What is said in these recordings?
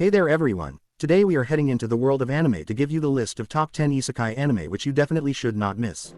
Hey there everyone, today we are heading into the world of anime to give you the list of top 10 isekai anime which you definitely should not miss.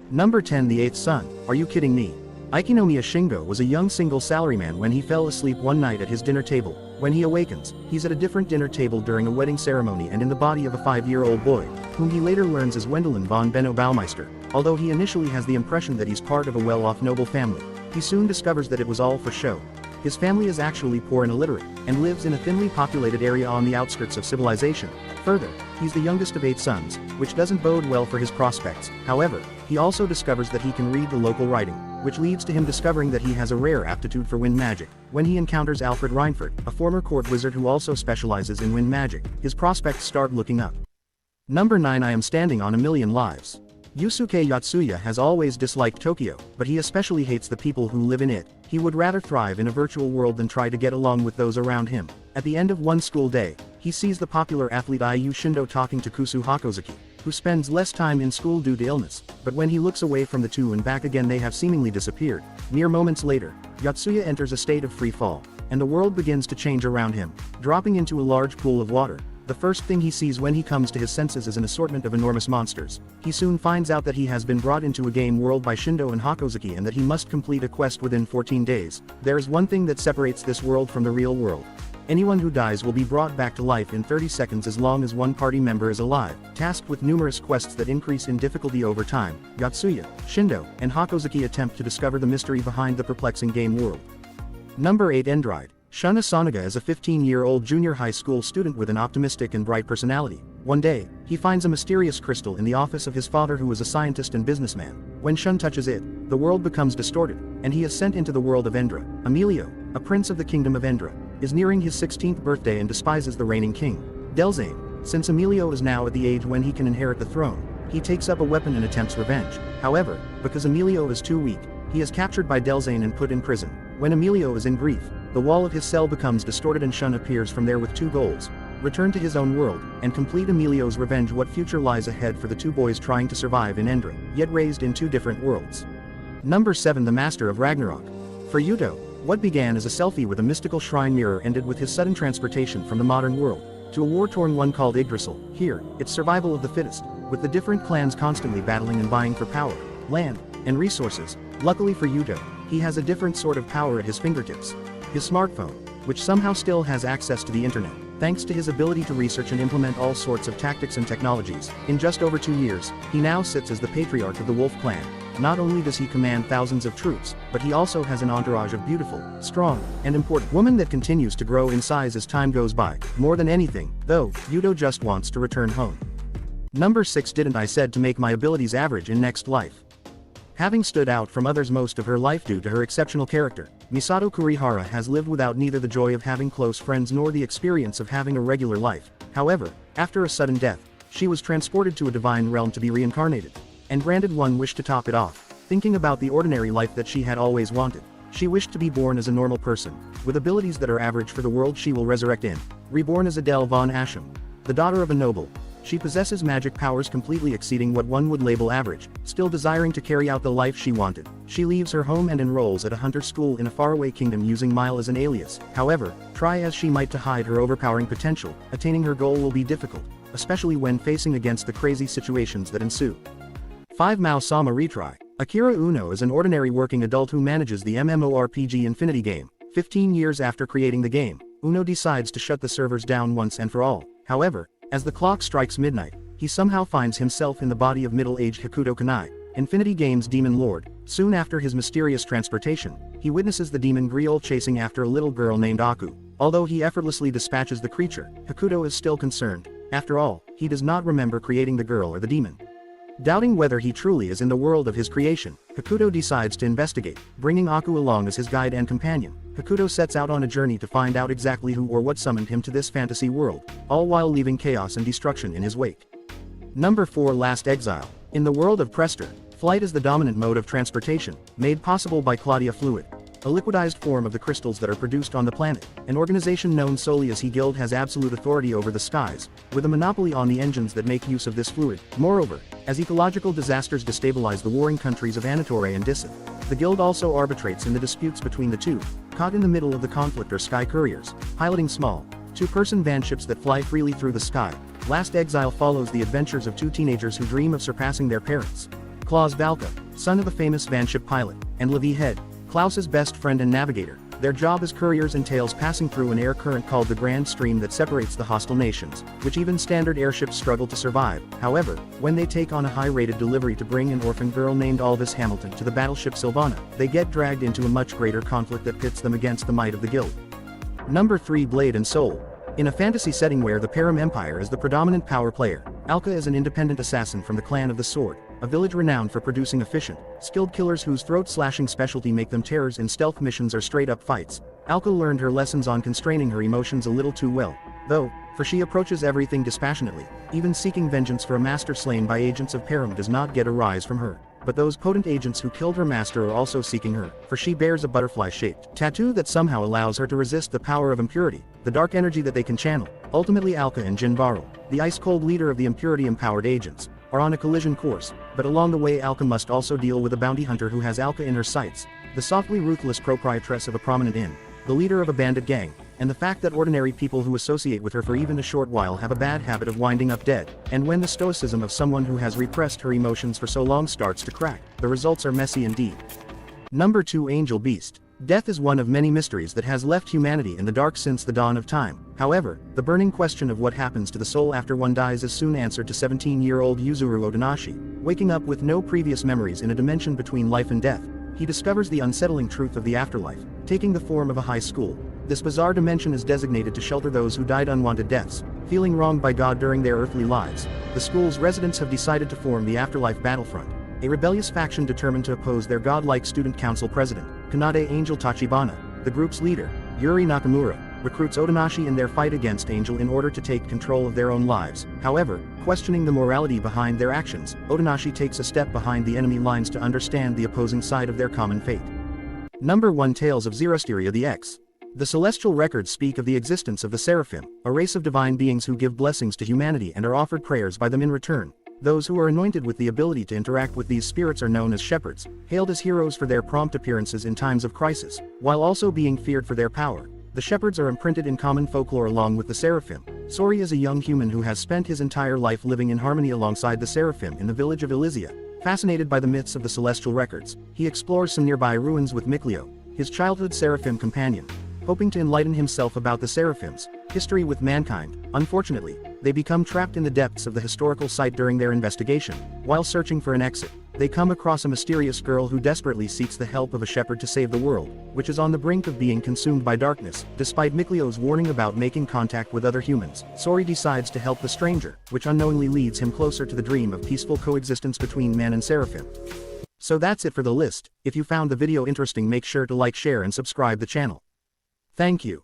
Number 10, The Eighth Son. Are you kidding me? Aikinomiya Shingo was a young single salaryman when he fell asleep one night at his dinner table. When he awakens, he's at a different dinner table during a wedding ceremony and in the body of a 5-year-old boy, whom he later learns is Wendelin von Benno Baumeister. Although he initially has the impression that he's part of a well-off noble family, he soon discovers that it was all for show. His family is actually poor and illiterate, and lives in a thinly populated area on the outskirts of civilization. Further, he's the youngest of 8 sons, which doesn't bode well for his prospects. However, he also discovers that he can read the local writing, which leads to him discovering that he has a rare aptitude for wind magic. When he encounters Alfred Reinfurt, a former court wizard who also specializes in wind magic, his prospects start looking up. Number 9, I Am Standing on a Million Lives. Yusuke Yatsuya has always disliked Tokyo, but he especially hates the people who live in it. He would rather thrive in a virtual world than try to get along with those around him. At the end of one school day, he sees the popular athlete Ayu Shindo talking to Kusu Hakozuki, who spends less time in school due to illness, but when he looks away from the two and back again they have seemingly disappeared. Mere moments later, Yatsuya enters a state of free fall, and the world begins to change around him, dropping into a large pool of water. The first thing he sees when he comes to his senses is an assortment of enormous monsters. He soon finds out that he has been brought into a game world by Shindo and Hakozuki and that he must complete a quest within 14 days. There is one thing that separates this world from the real world. Anyone who dies will be brought back to life in 30 seconds as long as one party member is alive. Tasked with numerous quests that increase in difficulty over time, Yatsuya, Shindo, and Hakozuki attempt to discover the mystery behind the perplexing game world. Number 8, Endride. Shun Asanaga is a 15-year-old junior high school student with an optimistic and bright personality. One day, he finds a mysterious crystal in the office of his father who is a scientist and businessman. When Shun touches it, the world becomes distorted, and he is sent into the world of Endra. Emilio, a prince of the kingdom of Endra, is nearing his 16th birthday and despises the reigning king, Delzane. Since Emilio is now at the age when he can inherit the throne, he takes up a weapon and attempts revenge. However, because Emilio is too weak, he is captured by Delzane and put in prison. When Emilio is in grief, the wall of his cell becomes distorted and Shun appears from there with 2 goals: return to his own world, and complete Emilio's revenge. What future lies ahead for the 2 boys trying to survive in Endra, yet raised in 2 different worlds? Number 7, The Master of Ragnarok. For Yuto, what began as a selfie with a mystical shrine mirror ended with his sudden transportation from the modern world to a war-torn one called Yggdrasil. Here, it's survival of the fittest, with the different clans constantly battling and vying for power, land, and resources. Luckily for Yuto, he has a different sort of power at his fingertips: his smartphone, which somehow still has access to the internet. Thanks to his ability to research and implement all sorts of tactics and technologies, in just over 2 years, he now sits as the patriarch of the Wolf clan. Not only does he command thousands of troops, but he also has an entourage of beautiful, strong, and important women that continues to grow in size as time goes by. More than anything, though, Yuto just wants to return home. Number 6, Didn't I Said to Make My Abilities Average in Next Life. Having stood out from others most of her life due to her exceptional character, Misato Kurihara has lived without neither the joy of having close friends nor the experience of having a regular life. However, after a sudden death, she was transported to a divine realm to be reincarnated, and granted one wish to top it off. Thinking about the ordinary life that she had always wanted, she wished to be born as a normal person, with abilities that are average for the world she will resurrect in. Reborn as Adele von Asham, the daughter of a noble, she possesses magic powers completely exceeding what one would label average. Still desiring to carry out the life she wanted, she leaves her home and enrolls at a hunter school in a faraway kingdom using Mile as an alias. However, try as she might to hide her overpowering potential, attaining her goal will be difficult, especially when facing against the crazy situations that ensue. 5. Mao Sama Retry. Akira Uno is an ordinary working adult who manages the MMORPG Infinity game. 15 years after creating the game, Uno decides to shut the servers down once and for all. However, as the clock strikes midnight, he somehow finds himself in the body of middle-aged Hakuto Kanai, Infinity Game's demon lord. Soon after his mysterious transportation, he witnesses the demon Griol chasing after a little girl named Aku. Although he effortlessly dispatches the creature, Hakuto is still concerned. After all, he does not remember creating the girl or the demon. Doubting whether he truly is in the world of his creation, Hakuto decides to investigate, bringing Aku along as his guide and companion. Hakuto sets out on a journey to find out exactly who or what summoned him to this fantasy world, all while leaving chaos and destruction in his wake. Number 4, Last Exile. In the world of Prester, flight is the dominant mode of transportation, made possible by Claudia Fluid, a liquidized form of the crystals that are produced on the planet. An organization known solely as He Guild has absolute authority over the skies, with a monopoly on the engines that make use of this fluid. Moreover, as ecological disasters destabilize the warring countries of Anatore and Dissif, the Guild also arbitrates in the disputes between the two. Caught in the middle of the conflict are Sky Couriers, piloting small, Two-person vanships that fly freely through the sky. Last Exile follows the adventures of two teenagers who dream of surpassing their parents. Klaus Valka, son of a famous vanship pilot, and Levi Head, Klaus's best friend and navigator. Their job as couriers entails passing through an air current called the Grand Stream that separates the hostile nations, which even standard airships struggle to survive. However, when they take on a high-rated delivery to bring an orphan girl named Alvis Hamilton to the battleship Sylvana, they get dragged into a much greater conflict that pits them against the might of the guild. Number 3. Blade and Soul. In a fantasy setting where the Param Empire is the predominant power player, Alka is an independent assassin from the Clan of the Sword, a village renowned for producing efficient, skilled killers whose throat-slashing specialty make them terrors in stealth missions or straight-up fights. Alka learned her lessons on constraining her emotions a little too well, though, for she approaches everything dispassionately. Even seeking vengeance for a master slain by agents of Param does not get a rise from her. But those potent agents who killed her master are also seeking her, for she bears a butterfly-shaped tattoo that somehow allows her to resist the power of impurity, the dark energy that they can channel. Ultimately, Alka and Jin Varl, the ice-cold leader of the impurity-empowered agents, are on a collision course, but along the way Alka must also deal with a bounty hunter who has Alka in her sights, the softly ruthless proprietress of a prominent inn, the leader of a bandit gang, and the fact that ordinary people who associate with her for even a short while have a bad habit of winding up dead. And when the stoicism of someone who has repressed her emotions for so long starts to crack, the results are messy indeed. Number 2. Angel Beast. Death is one of many mysteries that has left humanity in the dark since the dawn of time. However, the burning question of what happens to the soul after one dies is soon answered to 17-year-old Yuzuru Otonashi. Waking up with no previous memories in a dimension between life and death, he discovers the unsettling truth of the afterlife, taking the form of a high school. This bizarre dimension is designated to shelter those who died unwanted deaths, feeling wronged by God during their earthly lives. The school's residents have decided to form the Afterlife Battlefront, a rebellious faction determined to oppose their godlike student council president, Kanade Angel Tachibana. The group's leader, Yuri Nakamura, recruits Otonashi in their fight against Angel in order to take control of their own lives. However, questioning the morality behind their actions, Otonashi takes a step behind the enemy lines to understand the opposing side of their common fate. Number 1. Tales of Xerosteria the X. The celestial records speak of the existence of the Seraphim, a race of divine beings who give blessings to humanity and are offered prayers by them in return. Those who are anointed with the ability to interact with these spirits are known as shepherds, hailed as heroes for their prompt appearances in times of crisis, while also being feared for their power. The shepherds are imprinted in common folklore along with the Seraphim. Sori is a young human who has spent his entire life living in harmony alongside the Seraphim in the village of Elysia. Fascinated by the myths of the celestial records, he explores some nearby ruins with Mikleo, his childhood Seraphim companion, hoping to enlighten himself about the Seraphim's history with mankind. Unfortunately, they become trapped in the depths of the historical site during their investigation. While searching for an exit, they come across a mysterious girl who desperately seeks the help of a shepherd to save the world, which is on the brink of being consumed by darkness. Despite Mikleo's warning about making contact with other humans, Sori decides to help the stranger, which unknowingly leads him closer to the dream of peaceful coexistence between man and Seraphim. So that's it for the list. If you found the video interesting, make sure to like, share and subscribe the channel. Thank you.